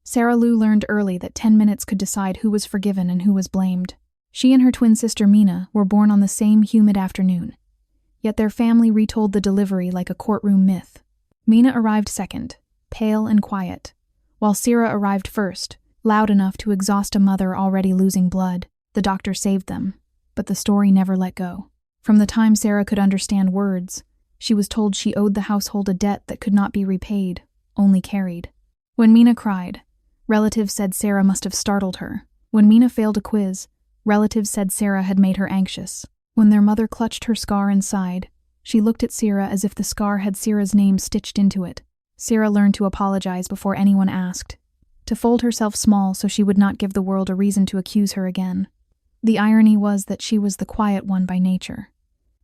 Sarah Lou learned early that 10 minutes could decide who was forgiven and who was blamed. She and her twin sister Mina were born on the same humid afternoon, yet their family retold the delivery like a courtroom myth. Mina arrived second, pale and quiet, while Sarah arrived first, loud enough to exhaust a mother already losing blood. The doctor saved them, but the story never let go. From the time Sarah could understand words, she was told she owed the household a debt that could not be repaid, only carried. When Mina cried, relatives said Sarah must have startled her. When Mina failed a quiz, relatives said Sarah had made her anxious. When their mother clutched her scar and sighed, she looked at Sarah as if the scar had Sarah's name stitched into it. Sarah learned to apologize before anyone asked, to fold herself small so she would not give the world a reason to accuse her again. The irony was that she was the quiet one by nature.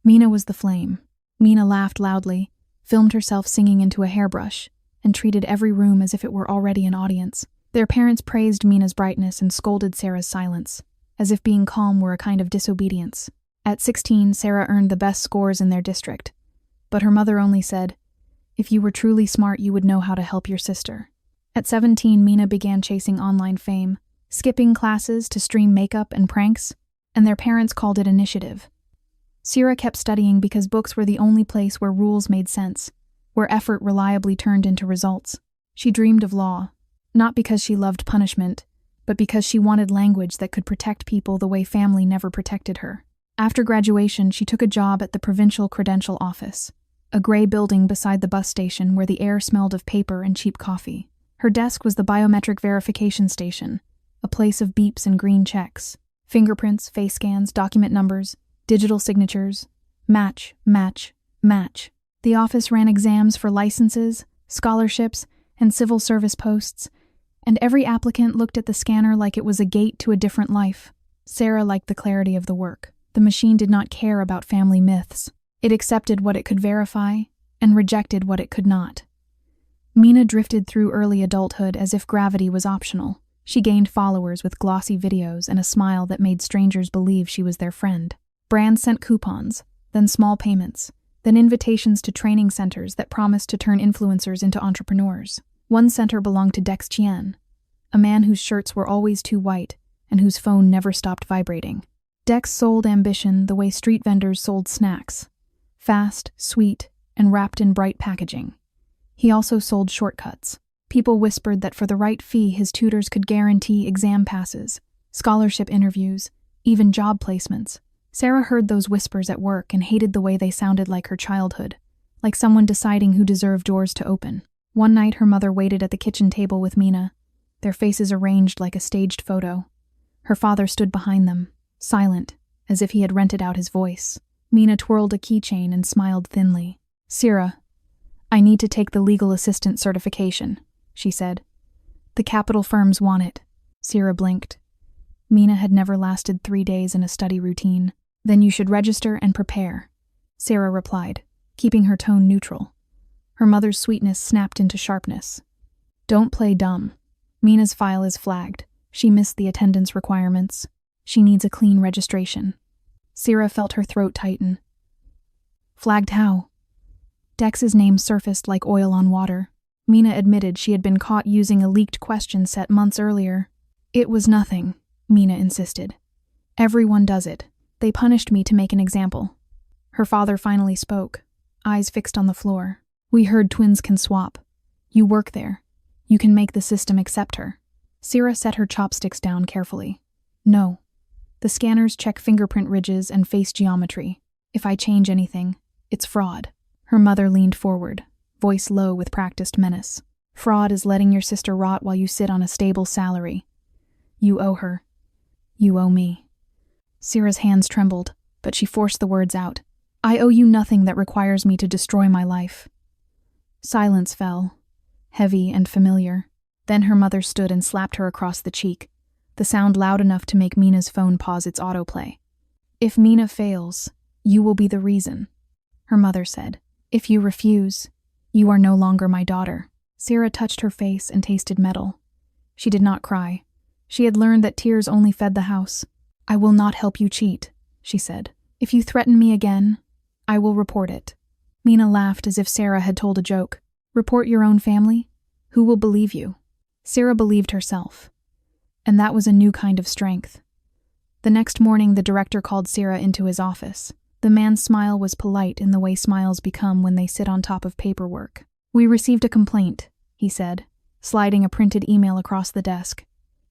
Mina was the flame. Mina laughed loudly, filmed herself singing into a hairbrush, and treated every room as if it were already an audience. Their parents praised Mina's brightness and scolded Sarah's silence, as if being calm were a kind of disobedience. At 16, Sarah earned the best scores in their district, but her mother only said, "If you were truly smart, you would know how to help your sister." At 17, Mina began chasing online fame, skipping classes to stream makeup and pranks, and their parents called it initiative. Sarah kept studying because books were the only place where rules made sense, where effort reliably turned into results. She dreamed of law, not because she loved punishment, but because she wanted language that could protect people the way family never protected her. After graduation, she took a job at the provincial credential office, a gray building beside the bus station where the air smelled of paper and cheap coffee. Her desk was the biometric verification station, a place of beeps and green checks, fingerprints, face scans, document numbers, digital signatures, match, match, match. The office ran exams for licenses, scholarships, and civil service posts, and every applicant looked at the scanner like it was a gate to a different life. Sarah liked the clarity of the work. The machine did not care about family myths. It accepted what it could verify and rejected what it could not. Mina drifted through early adulthood as if gravity was optional. She gained followers with glossy videos and a smile that made strangers believe she was their friend. Brands sent coupons, then small payments, then invitations to training centers that promised to turn influencers into entrepreneurs. One center belonged to Dex Qian, a man whose shirts were always too white and whose phone never stopped vibrating. Dex sold ambition the way street vendors sold snacks, fast, sweet, and wrapped in bright packaging. He also sold shortcuts. People whispered that for the right fee his tutors could guarantee exam passes, scholarship interviews, even job placements. Sarah heard those whispers at work and hated the way they sounded like her childhood, like someone deciding who deserved doors to open. One night her mother waited at the kitchen table with Mina, their faces arranged like a staged photo. Her father stood behind them, silent, as if he had rented out his voice. Mina twirled a keychain and smiled thinly. "Sarah, I need to take the legal assistant certification," she said. "The capital firms want it." Sarah blinked. Mina had never lasted 3 days in a study routine. "Then you should register and prepare," Sarah replied, keeping her tone neutral. Her mother's sweetness snapped into sharpness. "Don't play dumb. Mina's file is flagged. She missed the attendance requirements. She needs a clean registration." Sarah felt her throat tighten. "Flagged how?" Dex's name surfaced like oil on water. Mina admitted she had been caught using a leaked question set months earlier. "It was nothing," Mina insisted. "Everyone does it. They punished me to make an example." Her father finally spoke, eyes fixed on the floor. "We heard twins can swap. You work there. You can make the system accept her." Sarah set her chopsticks down carefully. "No. The scanners check fingerprint ridges and face geometry. If I change anything, it's fraud." Her mother leaned forward, voice low with practiced menace. "Fraud is letting your sister rot while you sit on a stable salary. You owe her. You owe me." Sarah's hands trembled, but she forced the words out. "I owe you nothing that requires me to destroy my life." Silence fell, heavy and familiar. Then her mother stood and slapped her across the cheek, the sound loud enough to make Mina's phone pause its autoplay. "If Mina fails, you will be the reason," her mother said. "If you refuse, you are no longer my daughter." Sarah touched her face and tasted metal. She did not cry. She had learned that tears only fed the house. "I will not help you cheat," she said. "If you threaten me again, I will report it." Mina laughed as if Sarah had told a joke. "Report your own family? Who will believe you?" Sarah believed herself, and that was a new kind of strength. The next morning, the director called Sarah into his office. The man's smile was polite in the way smiles become when they sit on top of paperwork. "We received a complaint," he said, sliding a printed email across the desk.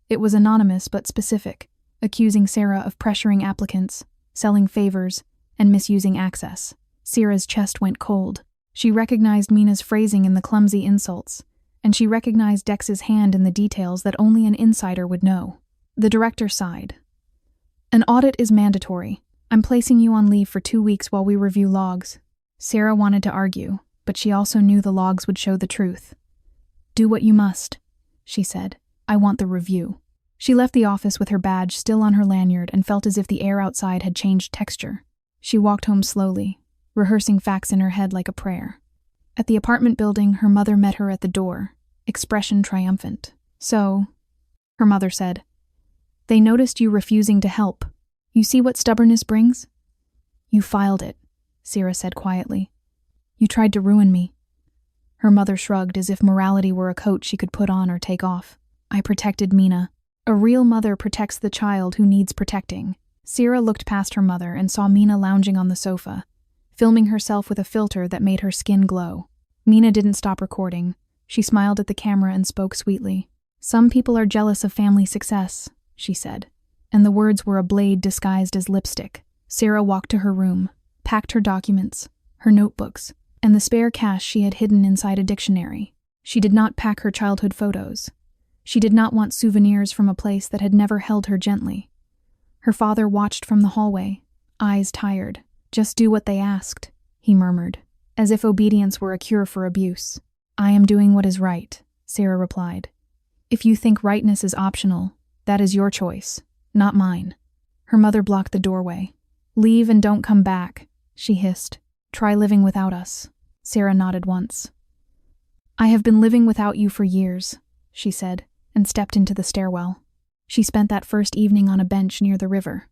It was anonymous but specific, accusing Sarah of pressuring applicants, selling favors, and misusing access. Sarah's chest went cold. She recognized Mina's phrasing in the clumsy insults, and she recognized Dex's hand in the details that only an insider would know. The director sighed. "An audit is mandatory. I'm placing you on leave for 2 weeks while we review logs." Sarah wanted to argue, but she also knew the logs would show the truth. "Do what you must," she said. "I want the review." She left the office with her badge still on her lanyard and felt as if the air outside had changed texture. She walked home slowly, rehearsing facts in her head like a prayer. At the apartment building, her mother met her at the door, expression triumphant. "So," her mother said, "they noticed you refusing to help. You see what stubbornness brings?" "You filed it," Sarah said quietly. "You tried to ruin me." Her mother shrugged as if morality were a coat she could put on or take off. "I protected Mina. A real mother protects the child who needs protecting." Sarah looked past her mother and saw Mina lounging on the sofa, filming herself with a filter that made her skin glow. Mina didn't stop recording. She smiled at the camera and spoke sweetly. "Some people are jealous of family success," she said, and the words were a blade disguised as lipstick. Sarah walked to her room, packed her documents, her notebooks, and the spare cash she had hidden inside a dictionary. She did not pack her childhood photos. She did not want souvenirs from a place that had never held her gently. Her father watched from the hallway, eyes tired. "Just do what they asked," he murmured, as if obedience were a cure for abuse. "I am doing what is right," Sarah replied. "If you think rightness is optional, that is your choice, not mine." Her mother blocked the doorway. "Leave and don't come back," she hissed. "Try living without us." Sarah nodded once. "I have been living without you for years," she said, and stepped into the stairwell. She spent that first evening on a bench near the river,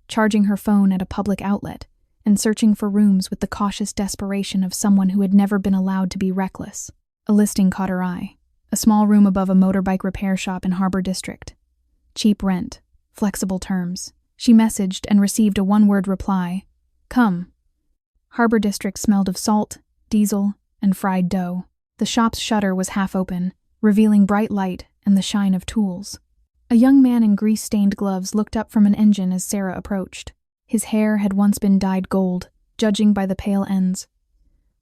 charging her phone at a public outlet and searching for rooms with the cautious desperation of someone who had never been allowed to be reckless. A listing caught her eye, a small room above a motorbike repair shop in Harbor District. Cheap rent, flexible terms. She messaged and received a one-word reply, "Come." Harbor District smelled of salt, diesel, and fried dough. The shop's shutter was half open, revealing bright light and the shine of tools. A young man in grease-stained gloves looked up from an engine as Sarah approached. His hair had once been dyed gold, judging by the pale ends.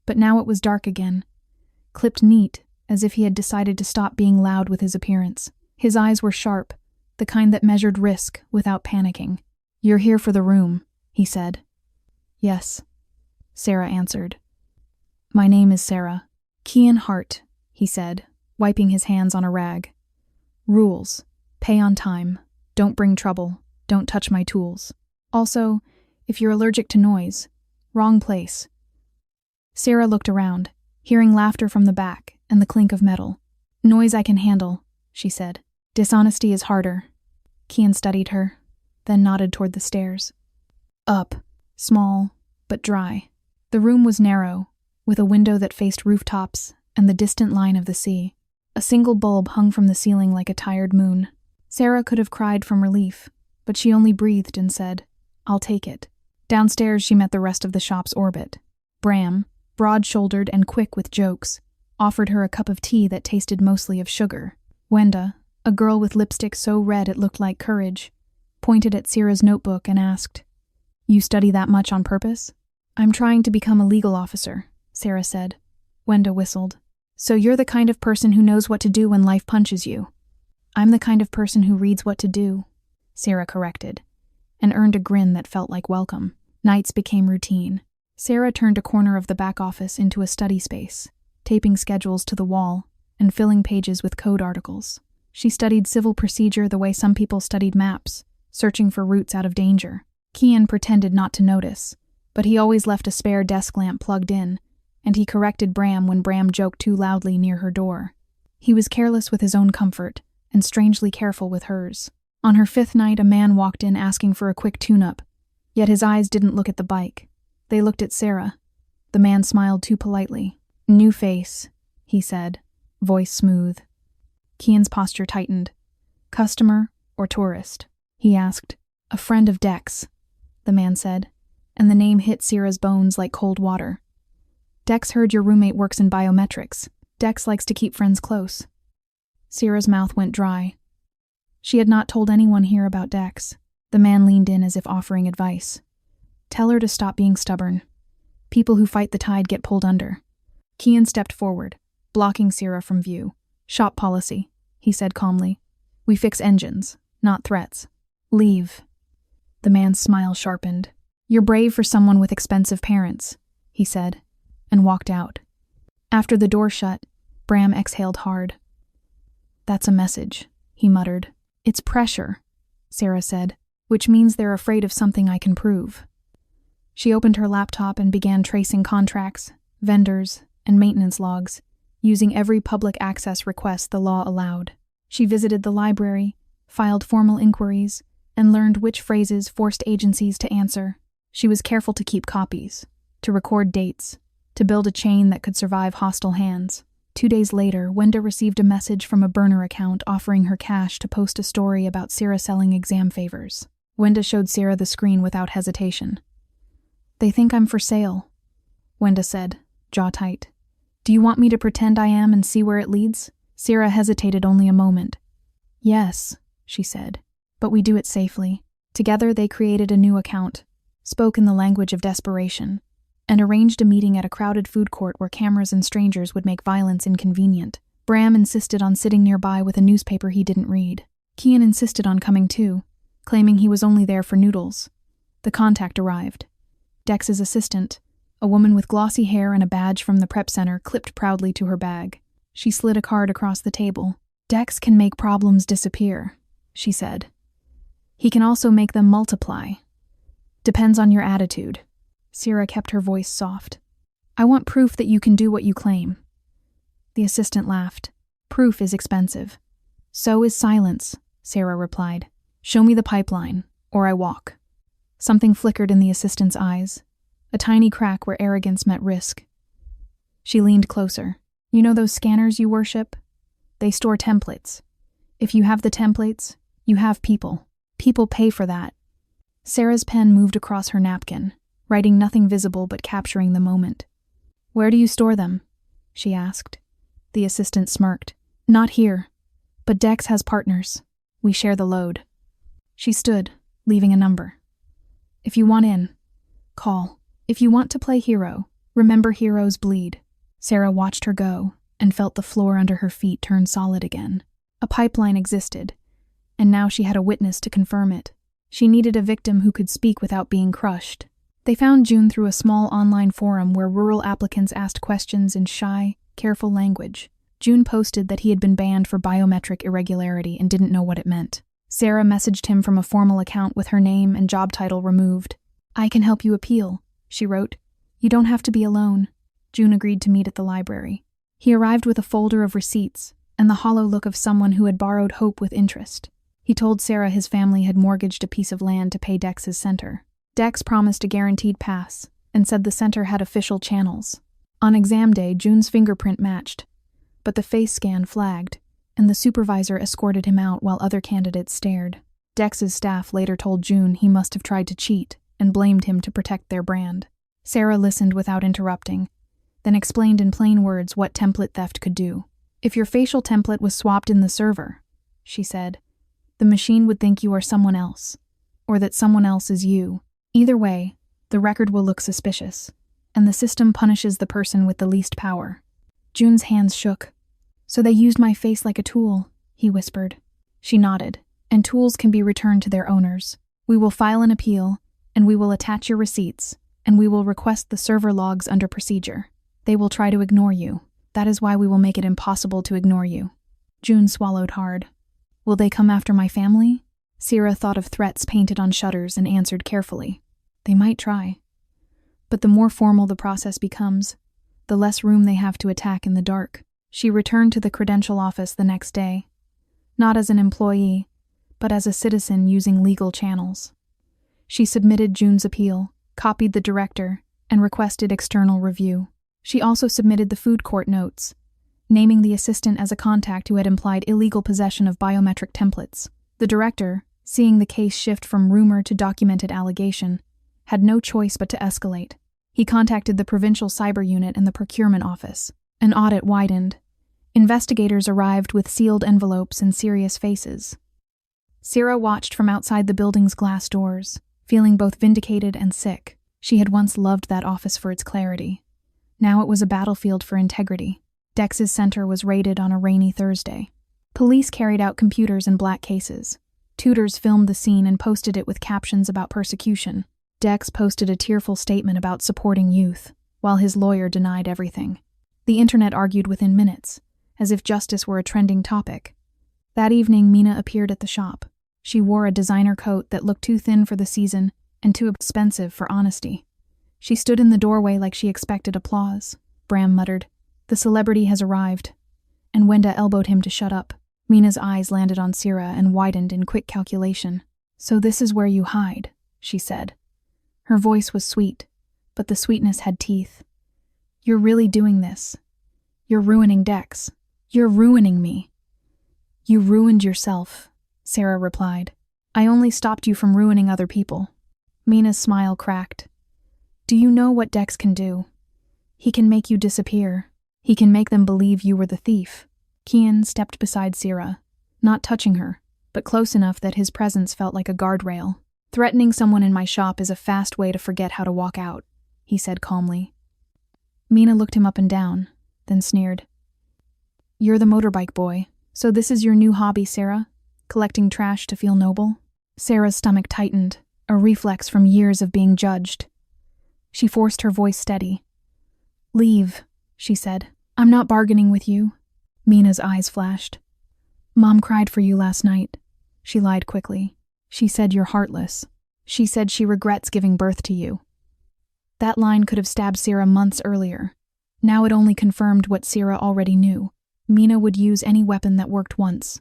But now it was dark again, clipped neat, as if he had decided to stop being loud with his appearance. His eyes were sharp, the kind that measured risk without panicking. "You're here for the room," he said. "Yes," Sarah answered. "My name is Sarah." "Qian Hart," he said, wiping his hands on a rag. "Rules. Pay on time. Don't bring trouble. Don't touch my tools. Also, if you're allergic to noise, wrong place." Sarah looked around, hearing laughter from the back and the clink of metal. "Noise I can handle," she said. "Dishonesty is harder." Qian studied her, then nodded toward the stairs. Up, small, but dry. The room was narrow, with a window that faced rooftops and the distant line of the sea. A single bulb hung from the ceiling like a tired moon. Sarah could have cried from relief, but she only breathed and said, "I'll take it." Downstairs she met the rest of the shop's orbit. Bram, broad-shouldered and quick with jokes, offered her a cup of tea that tasted mostly of sugar. Wenda, a girl with lipstick so red it looked like courage, pointed at Sarah's notebook and asked, "You study that much on purpose?" "I'm trying to become a legal officer," Sarah said. Wenda whistled. "So you're the kind of person who knows what to do when life punches you." "I'm the kind of person who reads what to do," Sarah corrected, and earned a grin that felt like welcome. Nights became routine. Sarah turned a corner of the back office into a study space, taping schedules to the wall and filling pages with code articles. She studied civil procedure the way some people studied maps, searching for routes out of danger. Qian pretended not to notice, but he always left a spare desk lamp plugged in, and he corrected Bram when Bram joked too loudly near her door. He was careless with his own comfort, and strangely careful with hers. On her 5th night, a man walked in asking for a quick tune-up, yet his eyes didn't look at the bike. They looked at Sarah. The man smiled too politely. "New face," he said, voice smooth. Qian's posture tightened. Customer or tourist? He asked. A friend of Dex, the man said, and the name hit Sierra's bones like cold water. Dex heard your roommate works in biometrics. Dex likes to keep friends close. Sierra's mouth went dry. She had not told anyone here about Dex. The man leaned in as if offering advice. Tell her to stop being stubborn. People who fight the tide get pulled under. Qian stepped forward, blocking Sierra from view. Shop policy, he said calmly. We fix engines, not threats. Leave. The man's smile sharpened. You're brave for someone with expensive parents, he said, and walked out. After the door shut, Bram exhaled hard. That's a message, he muttered. It's pressure, Sarah said, which means they're afraid of something I can prove. She opened her laptop and began tracing contracts, vendors, and maintenance logs, using every public access request the law allowed. She visited the library, filed formal inquiries, and learned which phrases forced agencies to answer. She was careful to keep copies, to record dates, to build a chain that could survive hostile hands. 2 days later, Wenda received a message from a burner account offering her cash to post a story about Sierra selling exam favors. Wenda showed Sierra the screen without hesitation. They think I'm for sale, Wenda said, jaw tight. Do you want me to pretend I am and see where it leads? Sierra hesitated only a moment. Yes, she said, but we do it safely. Together they created a new account, spoke in the language of desperation, and arranged a meeting at a crowded food court where cameras and strangers would make violence inconvenient. Bram insisted on sitting nearby with a newspaper he didn't read. Qian insisted on coming too, claiming he was only there for noodles. The contact arrived. Dex's assistant, a woman with glossy hair and a badge from the prep center, clipped proudly to her bag. She slid a card across the table. Dex can make problems disappear, she said. He can also make them multiply. Depends on your attitude. Sierra kept her voice soft. I want proof that you can do what you claim. The assistant laughed. Proof is expensive. So is silence, Sarah replied. Show me the pipeline, or I walk. Something flickered in the assistant's eyes, a tiny crack where arrogance met risk. She leaned closer. You know those scanners you worship? They store templates. If you have the templates, you have people. People pay for that. Sarah's pen moved across her napkin, writing nothing visible but capturing the moment. Where do you store them? She asked. The assistant smirked. Not here, but Dex has partners. We share the load. She stood, leaving a number. If you want in, call. If you want to play hero, remember heroes bleed. Sarah watched her go and felt the floor under her feet turn solid again. A pipeline existed, and now she had a witness to confirm it. She needed a victim who could speak without being crushed. They found June through a small online forum where rural applicants asked questions in shy, careful language. June posted that he had been banned for biometric irregularity and didn't know what it meant. Sarah messaged him from a formal account with her name and job title removed. I can help you appeal, she wrote. You don't have to be alone. June agreed to meet at the library. He arrived with a folder of receipts and the hollow look of someone who had borrowed hope with interest. He told Sarah his family had mortgaged a piece of land to pay Dex's center. Dex promised a guaranteed pass and said the center had official channels. On exam day, June's fingerprint matched, but the face scan flagged, and the supervisor escorted him out while other candidates stared. Dex's staff later told June he must have tried to cheat and blamed him to protect their brand. Sarah listened without interrupting, then explained in plain words what template theft could do. If your facial template was swapped in the server, she said, the machine would think you are someone else, or that someone else is you. Either way, the record will look suspicious, and the system punishes the person with the least power. June's hands shook. So they used my face like a tool, he whispered. She nodded, and tools can be returned to their owners. We will file an appeal, and we will attach your receipts, and we will request the server logs under procedure. They will try to ignore you. That is why we will make it impossible to ignore you. June swallowed hard. Will they come after my family? Sierra thought of threats painted on shutters and answered carefully. They might try. But the more formal the process becomes, the less room they have to attack in the dark. She returned to the credential office the next day, not as an employee, but as a citizen using legal channels. She submitted June's appeal, copied the director, and requested external review. She also submitted the food court notes, naming the assistant as a contact who had implied illegal possession of biometric templates. The director, seeing the case shift from rumor to documented allegation, had no choice but to escalate. He contacted the provincial cyber unit and the procurement office. An audit widened. Investigators arrived with sealed envelopes and serious faces. Sierra watched from outside the building's glass doors, feeling both vindicated and sick. She had once loved that office for its clarity. Now it was a battlefield for integrity. Dex's center was raided on a rainy Thursday. Police carried out computers in black cases. Tutors filmed the scene and posted it with captions about persecution. Dex posted a tearful statement about supporting youth, while his lawyer denied everything. The internet argued within minutes, as if justice were a trending topic. That evening, Mina appeared at the shop. She wore a designer coat that looked too thin for the season and too expensive for honesty. She stood in the doorway like she expected applause. Bram muttered, "The celebrity has arrived," and Wenda elbowed him to shut up. Mina's eyes landed on Sierra and widened in quick calculation. "So this is where you hide," she said. Her voice was sweet, but the sweetness had teeth. "You're really doing this. You're ruining Dex. You're ruining me." "You ruined yourself," Sarah replied. "I only stopped you from ruining other people." Mina's smile cracked. "Do you know what Dex can do? He can make you disappear. He can make them believe you were the thief." Qian stepped beside Sierra, not touching her, but close enough that his presence felt like a guardrail. "Threatening someone in my shop is a fast way to forget how to walk out," he said calmly. Mina looked him up and down, then sneered. "You're the motorbike boy, so this is your new hobby, Sarah? Collecting trash to feel noble?" Sarah's stomach tightened, a reflex from years of being judged. She forced her voice steady. "Leave," she said. "I'm not bargaining with you." Mina's eyes flashed. "Mom cried for you last night," she lied quickly. "She said you're heartless. She said she regrets giving birth to you." That line could have stabbed Sarah months earlier. Now it only confirmed what Sarah already knew. Mina would use any weapon that worked once.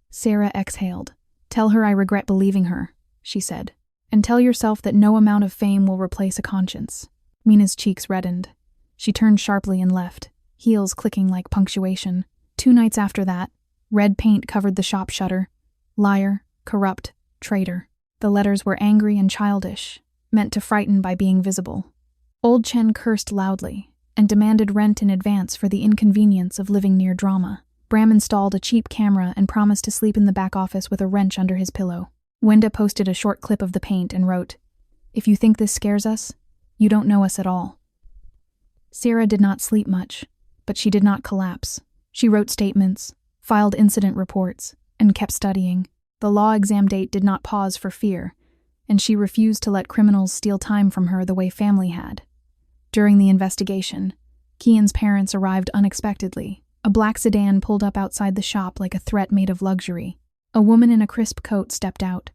Sarah exhaled. "Tell her I regret believing her," she said. "And tell yourself that no amount of fame will replace a conscience." Mina's cheeks reddened. She turned sharply and left, heels clicking like punctuation. 2 nights after that, red paint covered the shop shutter. Liar, corrupt, traitor. The letters were angry and childish, meant to frighten by being visible. Old Chen cursed loudly and demanded rent in advance for the inconvenience of living near drama. Bram installed a cheap camera and promised to sleep in the back office with a wrench under his pillow. Wenda posted a short clip of the paint and wrote, "If you think this scares us, you don't know us at all." Sarah did not sleep much, but she did not collapse. She wrote statements, filed incident reports, and kept studying. The law exam date did not pause for fear, and she refused to let criminals steal time from her the way family had. During the investigation, Qian's parents arrived unexpectedly. A black sedan pulled up outside the shop like a threat made of luxury. A woman in a crisp coat stepped out,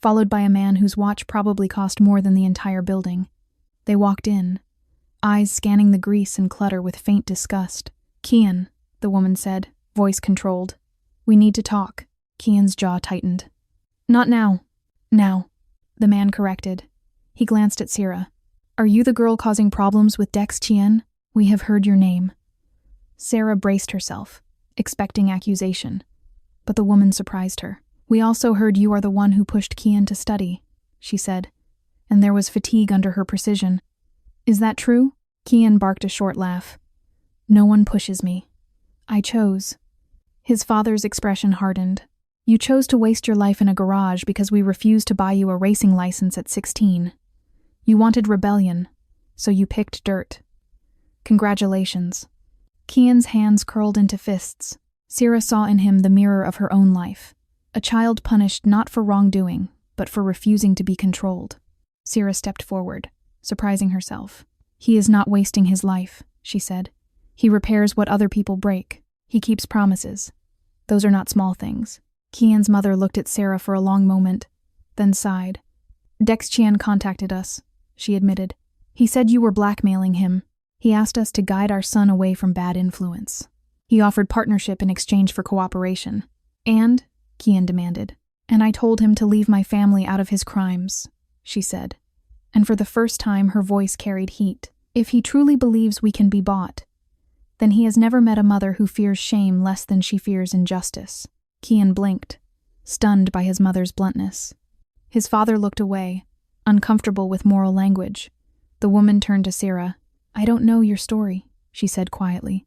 followed by a man whose watch probably cost more than the entire building. They walked in, eyes scanning the grease and clutter with faint disgust. "Qian," the woman said, voice controlled. "We need to talk." Qian's jaw tightened. "Not now." "Now," the man corrected. He glanced at Sierra. "Are you the girl causing problems with Dex Qian? We have heard your name." Sarah braced herself, expecting accusation, but the woman surprised her. "We also heard you are the one who pushed Qian to study," she said, and there was fatigue under her precision. "Is that true?" Qian barked a short laugh. "No one pushes me. I chose." His father's expression hardened. "You chose to waste your life in a garage because we refused to buy you a racing license at 16. You wanted rebellion, so you picked dirt. Congratulations." Qian's hands curled into fists. Sierra saw in him the mirror of her own life, a child punished not for wrongdoing, but for refusing to be controlled. Sierra stepped forward, surprising herself. "He is not wasting his life," she said. "He repairs what other people break. He keeps promises. Those are not small things." Qian's mother looked at Sarah for a long moment, then sighed. "Dex Qian contacted us," she admitted. "He said you were blackmailing him. He asked us to guide our son away from bad influence. He offered partnership in exchange for cooperation. And," Qian demanded, "and I told him to leave my family out of his crimes," she said. And for the first time her voice carried heat. "If he truly believes we can be bought, Then he has never met a mother who fears shame less than she fears injustice. Qian blinked, stunned by his mother's bluntness. His father looked away, uncomfortable with moral language. The woman turned to Sarah. "I don't know your story," she said quietly.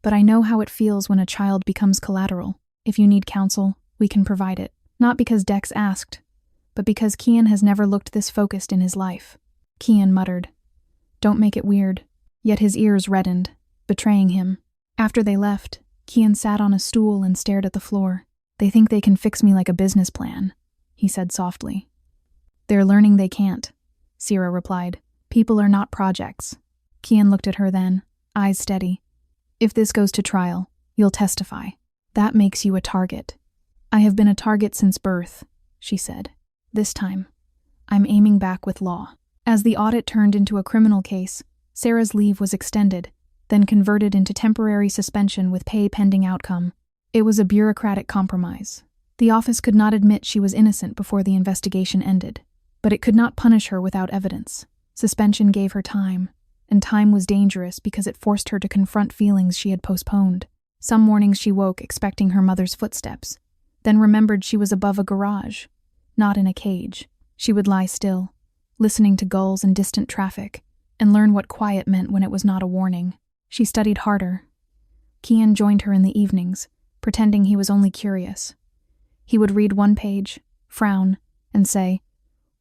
"But I know how it feels when a child becomes collateral. If you need counsel, we can provide it." Not because Dex asked, but because Qian has never looked this focused in his life. Qian muttered, "Don't make it weird." Yet his ears reddened, betraying him. After they left, Qian sat on a stool and stared at the floor. "They think they can fix me like a business plan," he said softly. "They're learning they can't," Sarah replied. "People are not projects." Qian looked at her then, eyes steady. "If this goes to trial, you'll testify. That makes you a target." "I have been a target since birth," she said. "This time, I'm aiming back with law." As the audit turned into a criminal case, Sarah's leave was extended, then converted into temporary suspension with pay pending outcome. It was a bureaucratic compromise. The office could not admit she was innocent before the investigation ended, but it could not punish her without evidence. Suspension gave her time, and time was dangerous because it forced her to confront feelings she had postponed. Some mornings she woke expecting her mother's footsteps, then remembered she was above a garage, not in a cage. She would lie still, listening to gulls and distant traffic, and learn what quiet meant when it was not a warning. She studied harder. Qian joined her in the evenings, pretending he was only curious. He would read one page, frown, and say,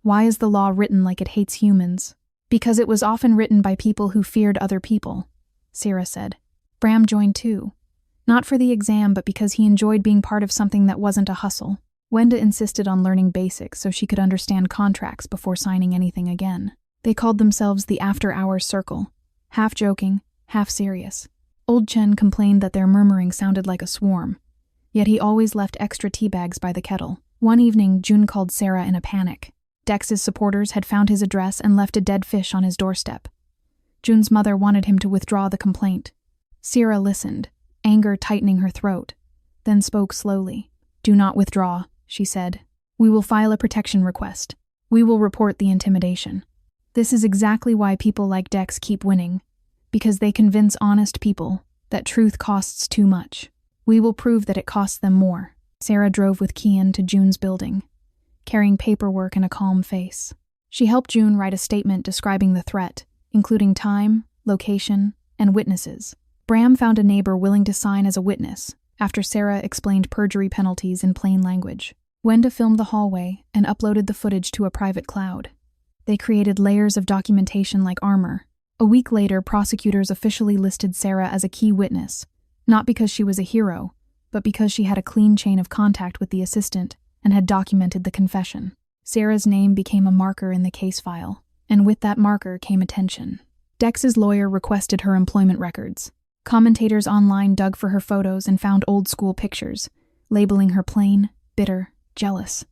"Why is the law written like it hates humans?" "Because it was often written by people who feared other people," Sarah said. Bram joined too. Not for the exam, but because he enjoyed being part of something that wasn't a hustle. Wenda insisted on learning basics so she could understand contracts before signing anything again. They called themselves the after-hours circle, half joking, half serious. Old Chen complained that their murmuring sounded like a swarm, yet he always left extra tea bags by the kettle. One evening, June called Sarah in a panic. Dex's supporters had found his address and left a dead fish on his doorstep. June's mother wanted him to withdraw the complaint. Sarah listened, anger tightening her throat, then spoke slowly. "Do not withdraw," she said. "We will file a protection request. We will report the intimidation." This is exactly why people like Dex keep winning, because they convince honest people that truth costs too much. We will prove that it costs them more. Sarah drove with Qian to June's building, carrying paperwork and a calm face. She helped June write a statement describing the threat, including time, location, and witnesses. Bram found a neighbor willing to sign as a witness, after Sarah explained perjury penalties in plain language. Wenda filmed the hallway and uploaded the footage to a private cloud. They created layers of documentation like armor. A week later, prosecutors officially listed Sarah as a key witness, not because she was a hero, but because she had a clean chain of contact with the assistant and had documented the confession. Sarah's name became a marker in the case file, and with that marker came attention. Dex's lawyer requested her employment records. Commentators online dug for her photos and found old-school pictures, labeling her plain, bitter, jealous.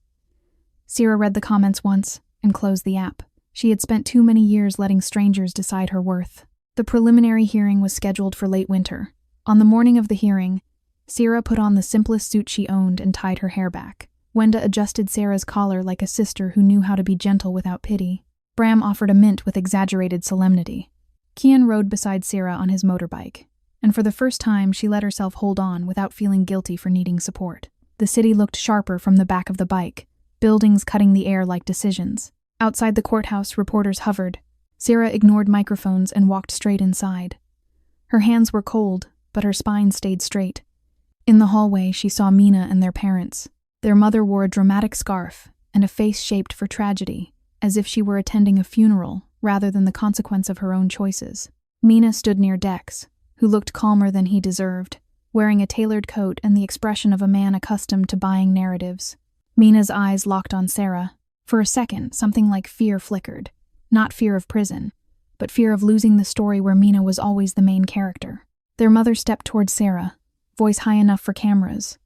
Sarah read the comments once and closed the app. She had spent too many years letting strangers decide her worth. The preliminary hearing was scheduled for late winter. On the morning of the hearing, Sarah put on the simplest suit she owned and tied her hair back. Wenda adjusted Sarah's collar like a sister who knew how to be gentle without pity. Bram offered a mint with exaggerated solemnity. Qian rode beside Sarah on his motorbike, and for the first time she let herself hold on without feeling guilty for needing support. The city looked sharper from the back of the bike, buildings cutting the air like decisions. Outside the courthouse, reporters hovered. Sarah ignored microphones and walked straight inside. Her hands were cold, but her spine stayed straight. In the hallway, she saw Mina and their parents. Their mother wore a dramatic scarf and a face shaped for tragedy, as if she were attending a funeral rather than the consequence of her own choices. Mina stood near Dex, who looked calmer than he deserved, wearing a tailored coat and the expression of a man accustomed to buying narratives. Mina's eyes locked on Sarah. For a second, something like fear flickered. Not fear of prison, but fear of losing the story where Mina was always the main character. Their mother stepped towards Sarah, voice high enough for cameras.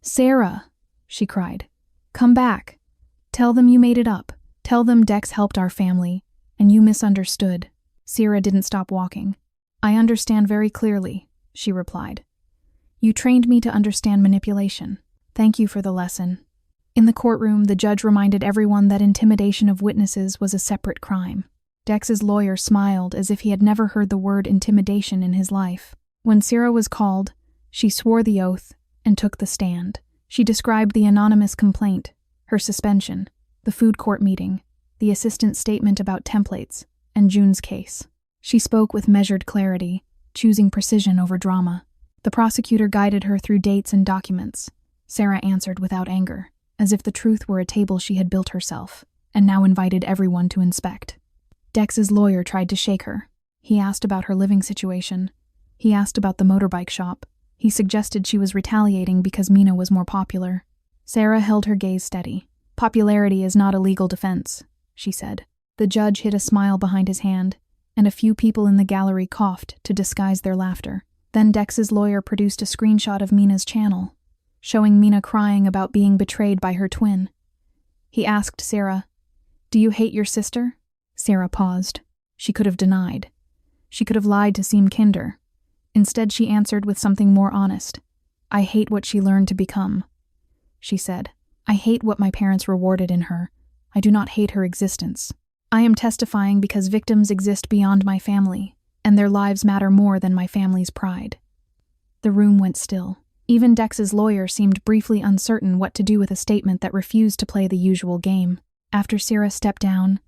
"Sarah," she cried, "come back. Tell them you made it up. Tell them Dex helped our family, and you misunderstood." Sarah didn't stop walking. "I understand very clearly," she replied. "You trained me to understand manipulation. Thank you for the lesson." In the courtroom, the judge reminded everyone that intimidation of witnesses was a separate crime. Dex's lawyer smiled as if he had never heard the word intimidation in his life. When Sarah was called, she swore the oath and took the stand. She described the anonymous complaint, her suspension, the food court meeting, the assistant's statement about templates, and June's case. She spoke with measured clarity, choosing precision over drama. The prosecutor guided her through dates and documents. Sarah answered without anger, as if the truth were a table she had built herself, and now invited everyone to inspect. Dex's lawyer tried to shake her. He asked about her living situation. He asked about the motorbike shop. He suggested she was retaliating because Mina was more popular. Sarah held her gaze steady. "Popularity is not a legal defense," she said. The judge hid a smile behind his hand, and a few people in the gallery coughed to disguise their laughter. Then Dex's lawyer produced a screenshot of Mina's channel, showing Mina crying about being betrayed by her twin. He asked Sarah, "Do you hate your sister?" Sarah paused. She could have denied. She could have lied to seem kinder. Instead, she answered with something more honest. "I hate what she learned to become," she said. "I hate what my parents rewarded in her. I do not hate her existence. I am testifying because victims exist beyond my family, and their lives matter more than my family's pride." The room went still. Even Dex's lawyer seemed briefly uncertain what to do with a statement that refused to play the usual game. After Sarah stepped down,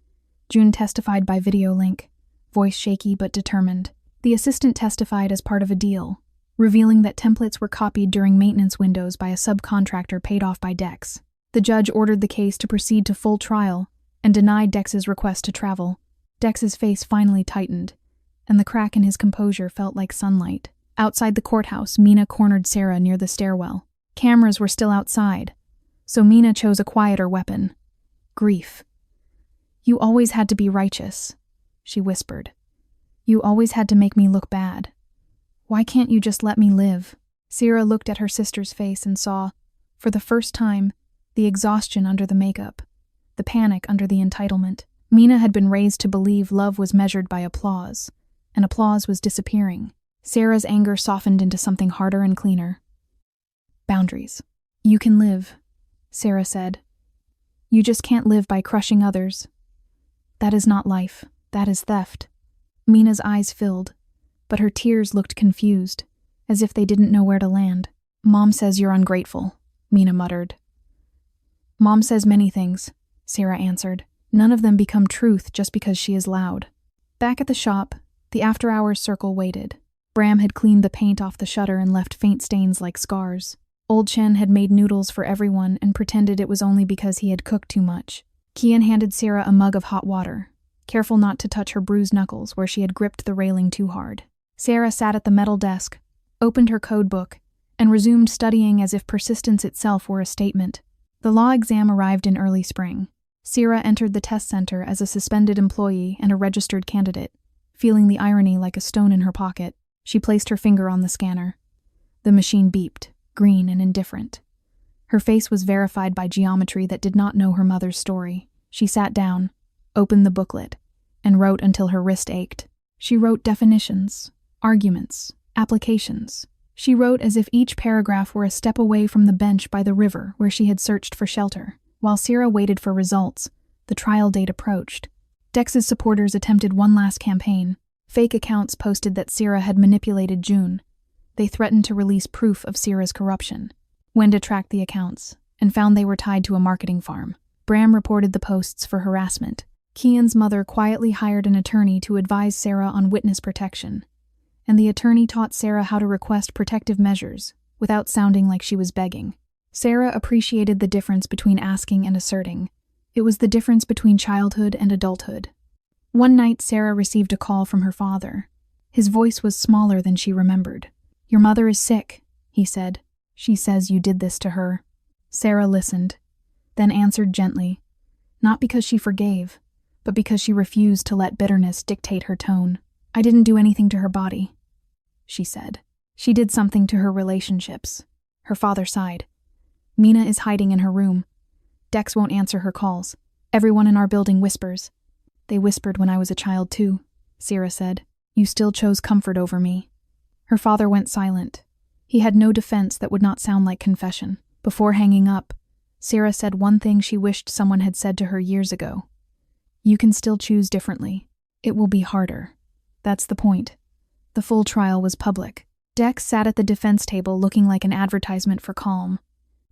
June testified by video link, voice shaky but determined. The assistant testified as part of a deal, revealing that templates were copied during maintenance windows by a subcontractor paid off by Dex. The judge ordered the case to proceed to full trial and denied Dex's request to travel. Dex's face finally tightened, and the crack in his composure felt like sunlight. Outside the courthouse, Mina cornered Sarah near the stairwell. Cameras were still outside, so Mina chose a quieter weapon: grief. "You always had to be righteous," she whispered. "You always had to make me look bad. Why can't you just let me live?" Sarah looked at her sister's face and saw, for the first time, the exhaustion under the makeup, the panic under the entitlement. Mina had been raised to believe love was measured by applause, and applause was disappearing. Sarah's anger softened into something harder and cleaner. "Boundaries. You can live," Sarah said. "You just can't live by crushing others. That is not life. That is theft." Mina's eyes filled, but her tears looked confused, as if they didn't know where to land. "Mom says you're ungrateful," Mina muttered. "Mom says many things," Sarah answered. "None of them become truth just because she is loud." Back at the shop, the after-hours circle waited. Bram had cleaned the paint off the shutter and left faint stains like scars. Old Chen had made noodles for everyone and pretended it was only because he had cooked too much. Qian handed Sarah a mug of hot water, careful not to touch her bruised knuckles where she had gripped the railing too hard. Sarah sat at the metal desk, opened her code book, and resumed studying as if persistence itself were a statement. The law exam arrived in early spring. Sarah entered the test center as a suspended employee and a registered candidate, feeling the irony like a stone in her pocket. She placed her finger on the scanner. The machine beeped, green and indifferent. Her face was verified by geometry that did not know her mother's story. She sat down, opened the booklet, and wrote until her wrist ached. She wrote definitions, arguments, applications. She wrote as if each paragraph were a step away from the bench by the river where she had searched for shelter. While Sarah waited for results, the trial date approached. Dex's supporters attempted one last campaign. Fake accounts posted that Sarah had manipulated June. They threatened to release proof of Sarah's corruption. Wenda tracked the accounts and found they were tied to a marketing farm. Bram reported the posts for harassment. Qian's mother quietly hired an attorney to advise Sarah on witness protection, and the attorney taught Sarah how to request protective measures without sounding like she was begging. Sarah appreciated the difference between asking and asserting. It was the difference between childhood and adulthood. One night, Sarah received a call from her father. His voice was smaller than she remembered. "Your mother is sick," he said. "She says you did this to her." Sarah listened, then answered gently, not because she forgave, but because she refused to let bitterness dictate her tone. "I didn't do anything to her body," she said. "She did something to her relationships." Her father sighed. "Mina is hiding in her room. Dex won't answer her calls. Everyone in our building whispers." "They whispered when I was a child too," Sarah said. "You still chose comfort over me." Her father went silent. He had no defense that would not sound like confession. Before hanging up, Sarah said one thing she wished someone had said to her years ago. "You can still choose differently." It will be harder. That's the point. The full trial was public. Dex sat at the defense table looking like an advertisement for calm.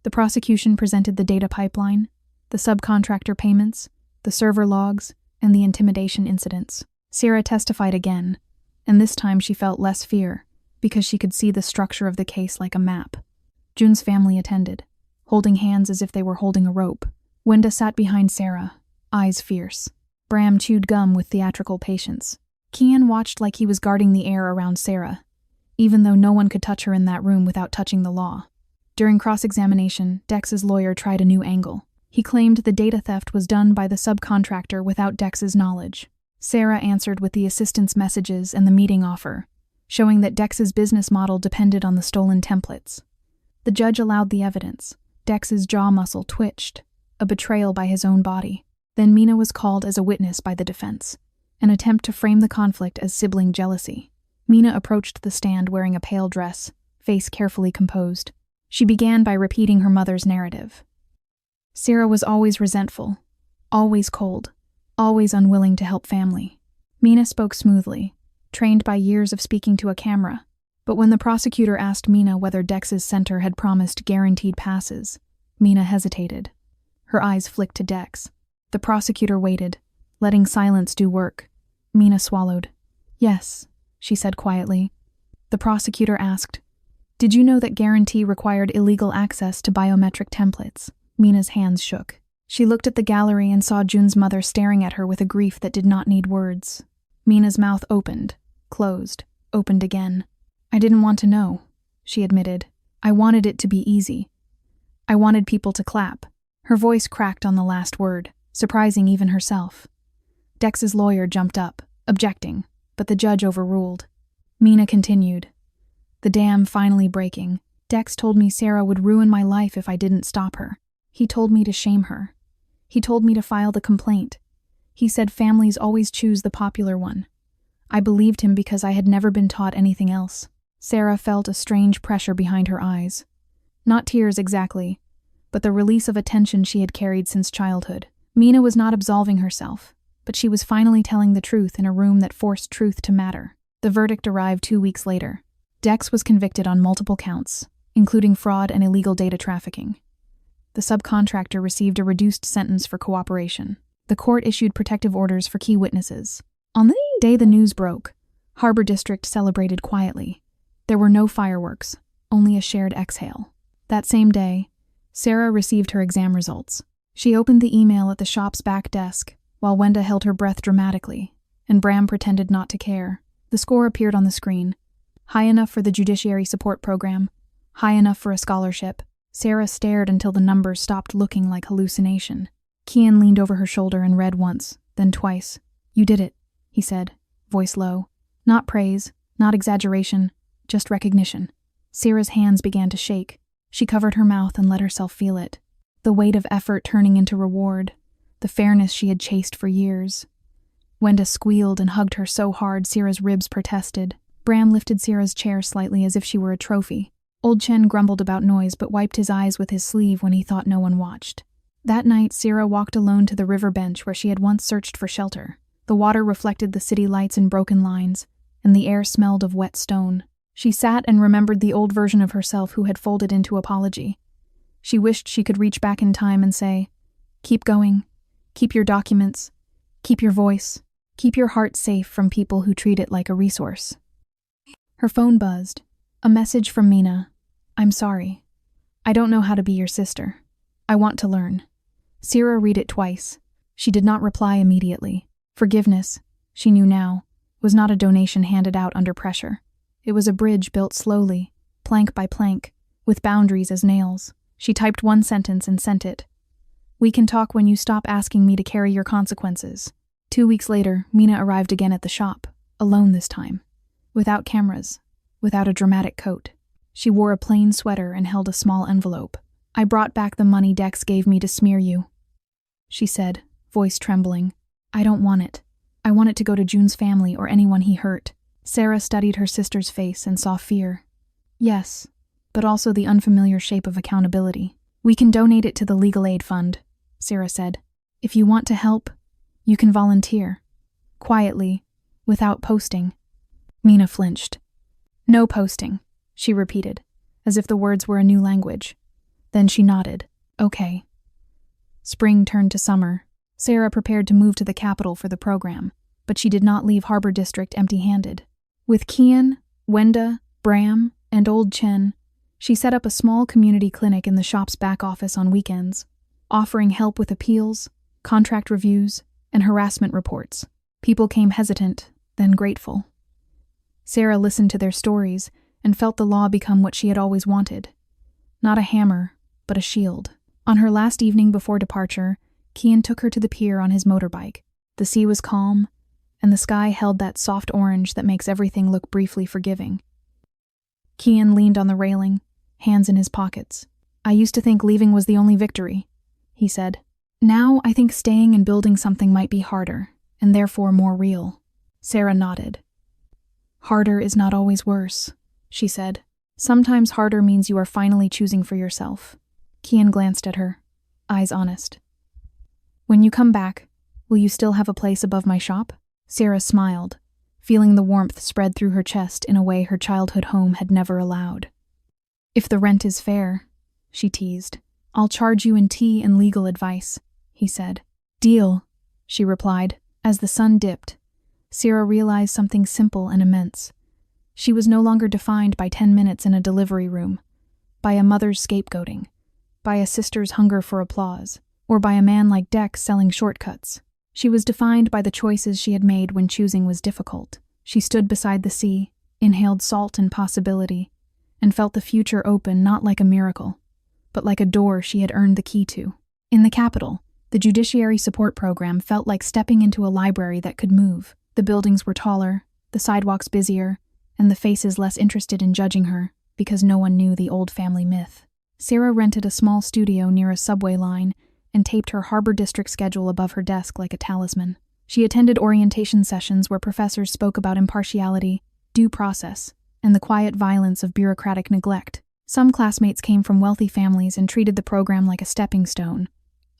The prosecution presented the data pipeline, the subcontractor payments, the server logs, and the intimidation incidents. Sarah testified again, and this time she felt less fear, because she could see the structure of the case like a map. Jun's family attended, holding hands as if they were holding a rope. Wenda sat behind Sarah, eyes fierce. Bram chewed gum with theatrical patience. Qian watched like he was guarding the air around Sarah, even though no one could touch her in that room without touching the law. During cross-examination, Dex's lawyer tried a new angle. He claimed the data theft was done by the subcontractor without Dex's knowledge. Sarah answered with the assistant's messages and the meeting offer, showing that Dex's business model depended on the stolen templates. The judge allowed the evidence. Dex's jaw muscle twitched, a betrayal by his own body. Then Mina was called as a witness by the defense, an attempt to frame the conflict as sibling jealousy. Mina approached the stand wearing a pale dress, face carefully composed. She began by repeating her mother's narrative. Sarah was always resentful, always cold, always unwilling to help family. Mina spoke smoothly, trained by years of speaking to a camera, but when the prosecutor asked Mina whether Dex's center had promised guaranteed passes, Mina hesitated. Her eyes flicked to Dex. The prosecutor waited, letting silence do work. Mina swallowed. "Yes," she said quietly. The prosecutor asked, "Did you know that guarantee required illegal access to biometric templates?" Mina's hands shook. She looked at the gallery and saw Jun's mother staring at her with a grief that did not need words. Mina's mouth opened, closed, opened again. "I didn't want to know," she admitted. "I wanted it to be easy. I wanted people to clap." Her voice cracked on the last word, surprising even herself. Dex's lawyer jumped up, objecting, but the judge overruled. Mina continued. "The dam finally breaking. Dex told me Sarah would ruin my life if I didn't stop her. He told me to shame her. He told me to file the complaint. He said families always choose the popular one. I believed him because I had never been taught anything else." Sarah felt a strange pressure behind her eyes. Not tears exactly, but the release of a tension she had carried since childhood. Mina was not absolving herself, but she was finally telling the truth in a room that forced truth to matter. The verdict arrived 2 weeks later. Dex was convicted on multiple counts, including fraud and illegal data trafficking. The subcontractor received a reduced sentence for cooperation. The court issued protective orders for key witnesses. On the day the news broke, Harbor District celebrated quietly. There were no fireworks, only a shared exhale. That same day, Sarah received her exam results. She opened the email at the shop's back desk, while Wenda held her breath dramatically, and Bram pretended not to care. The score appeared on the screen. High enough for the Judiciary Support Program, high enough for a scholarship. Sarah stared until the numbers stopped looking like hallucination. Qian leaned over her shoulder and read once, then twice. "You did it," he said, voice low. Not praise, not exaggeration, just recognition. Sarah's hands began to shake. She covered her mouth and let herself feel it. The weight of effort turning into reward, the fairness she had chased for years. Wenda squealed and hugged her so hard Sarah's ribs protested. Bram lifted Sarah's chair slightly as if she were a trophy. Old Chen grumbled about noise but wiped his eyes with his sleeve when he thought no one watched. That night, Sarah walked alone to the river bench where she had once searched for shelter. The water reflected the city lights in broken lines, and the air smelled of wet stone. She sat and remembered the old version of herself who had folded into apology. She wished she could reach back in time and say, "Keep going. Keep your documents. Keep your voice. Keep your heart safe from people who treat it like a resource." Her phone buzzed. A message from Mina. "I'm sorry. I don't know how to be your sister. I want to learn." Sarah read it twice. She did not reply immediately. Forgiveness, she knew now, was not a donation handed out under pressure. It was a bridge built slowly, plank by plank, with boundaries as nails. She typed one sentence and sent it. "We can talk when you stop asking me to carry your consequences." 2 weeks later, Mina arrived again at the shop, alone this time, without cameras, without a dramatic coat. She wore a plain sweater and held a small envelope. "I brought back the money Dex gave me to smear you," she said, voice trembling. "I don't want it. I want it to go to Jun's family or anyone he hurt." Sarah studied her sister's face and saw fear. "Yes, but also the unfamiliar shape of accountability. We can donate it to the legal aid fund," Sarah said. "If you want to help, you can volunteer." quietly, without posting. Mina flinched. No posting, she repeated, as if the words were a new language. Then she nodded. Okay. Spring turned to summer. Sarah prepared to move to the capital for the program, but she did not leave Harbor District empty-handed. With Qian, Wenda, Bram, and Old Chen, she set up a small community clinic in the shop's back office on weekends, offering help with appeals, contract reviews, and harassment reports. People came hesitant, then grateful. Sarah listened to their stories and felt the law become what she had always wanted. Not a hammer, but a shield. On her last evening before departure, Qian took her to the pier on his motorbike. The sea was calm, and the sky held that soft orange that makes everything look briefly forgiving. Qian leaned on the railing, hands in his pockets. I used to think leaving was the only victory, he said. Now I think staying and building something might be harder, and therefore more real. Sarah nodded. Harder is not always worse, she said. Sometimes harder means you are finally choosing for yourself. Qian glanced at her, eyes honest. When you come back, will you still have a place above my shop? Sarah smiled, feeling the warmth spread through her chest in a way her childhood home had never allowed. If the rent is fair, she teased. I'll charge you in tea and legal advice, he said. Deal, she replied. As the sun dipped, Sarah realized something simple and immense. She was no longer defined by 10 minutes in a delivery room, by a mother's scapegoating, by a sister's hunger for applause, or by a man like Dex selling shortcuts. She was defined by the choices she had made when choosing was difficult. She stood beside the sea, inhaled salt and possibility, and felt the future open not like a miracle, but like a door she had earned the key to. In the capital, the Judiciary Support Program felt like stepping into a library that could move. The buildings were taller, the sidewalks busier, and the faces less interested in judging her, because no one knew the old family myth. Sarah rented a small studio near a subway line and taped her Harbor District schedule above her desk like a talisman. She attended orientation sessions where professors spoke about impartiality, due process, and the quiet violence of bureaucratic neglect. Some classmates came from wealthy families and treated the program like a stepping stone.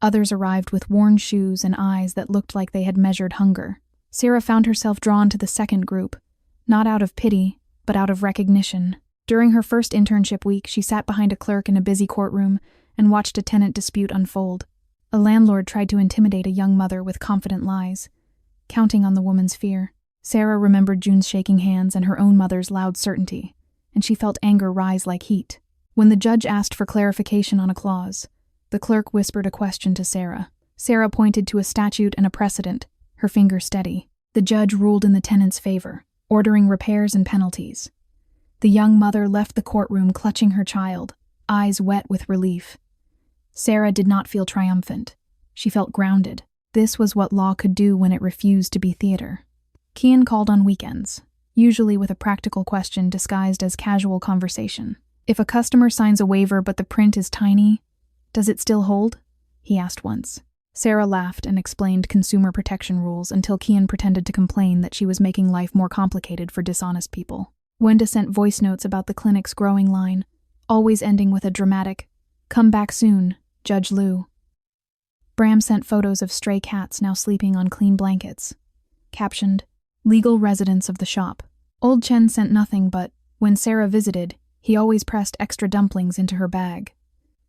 Others arrived with worn shoes and eyes that looked like they had measured hunger. Sarah found herself drawn to the second group, not out of pity, but out of recognition. During her first internship week, she sat behind a clerk in a busy courtroom and watched a tenant dispute unfold. A landlord tried to intimidate a young mother with confident lies, counting on the woman's fear. Sarah remembered June's shaking hands and her own mother's loud certainty, and she felt anger rise like heat. When the judge asked for clarification on a clause, the clerk whispered a question to Sarah. Sarah pointed to a statute and a precedent, her finger steady. The judge ruled in the tenant's favor, ordering repairs and penalties. The young mother left the courtroom clutching her child, eyes wet with relief. Sarah did not feel triumphant. She felt grounded. This was what law could do when it refused to be theater. Qian called on weekends, usually with a practical question disguised as casual conversation. If a customer signs a waiver but the print is tiny, does it still hold? He asked once. Sarah laughed and explained consumer protection rules until Qian pretended to complain that she was making life more complicated for dishonest people. Wenda sent voice notes about the clinic's growing line, always ending with a dramatic, "Come back soon, Judge Liu." Bram sent photos of stray cats now sleeping on clean blankets, captioned, "Legal residents of the shop." Old Chen sent nothing, but, when Sarah visited, he always pressed extra dumplings into her bag.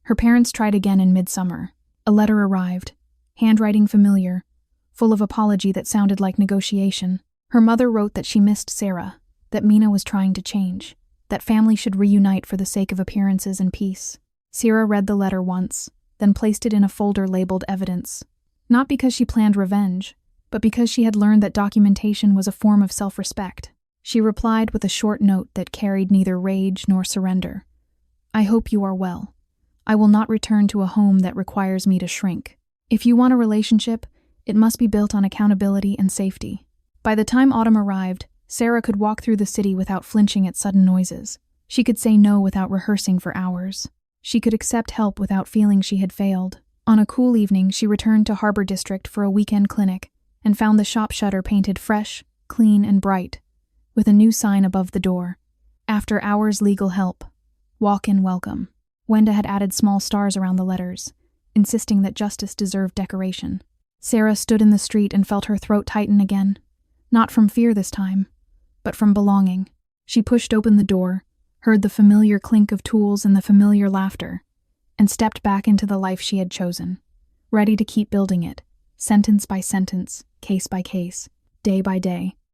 Her parents tried again in midsummer. A letter arrived, handwriting familiar, full of apology that sounded like negotiation. Her mother wrote that she missed Sarah, that Mina was trying to change, that family should reunite for the sake of appearances and peace. Sarah read the letter once, then placed it in a folder labeled evidence. Not because she planned revenge, but because she had learned that documentation was a form of self-respect. She replied with a short note that carried neither rage nor surrender. "I hope you are well. I will not return to a home that requires me to shrink. If you want a relationship, it must be built on accountability and safety." By the time autumn arrived, Sarah could walk through the city without flinching at sudden noises. She could say no without rehearsing for hours. She could accept help without feeling she had failed. On a cool evening, she returned to Harbor District for a weekend clinic and found the shop shutter painted fresh, clean, and bright, with a new sign above the door. "After hours legal help. Walk-in welcome." Wenda had added small stars around the letters, insisting that justice deserved decoration. Sarah stood in the street and felt her throat tighten again. Not from fear this time, but from belonging. She pushed open the door, heard the familiar clink of tools and the familiar laughter, and stepped back into the life she had chosen, ready to keep building it, sentence by sentence, case by case, day by day.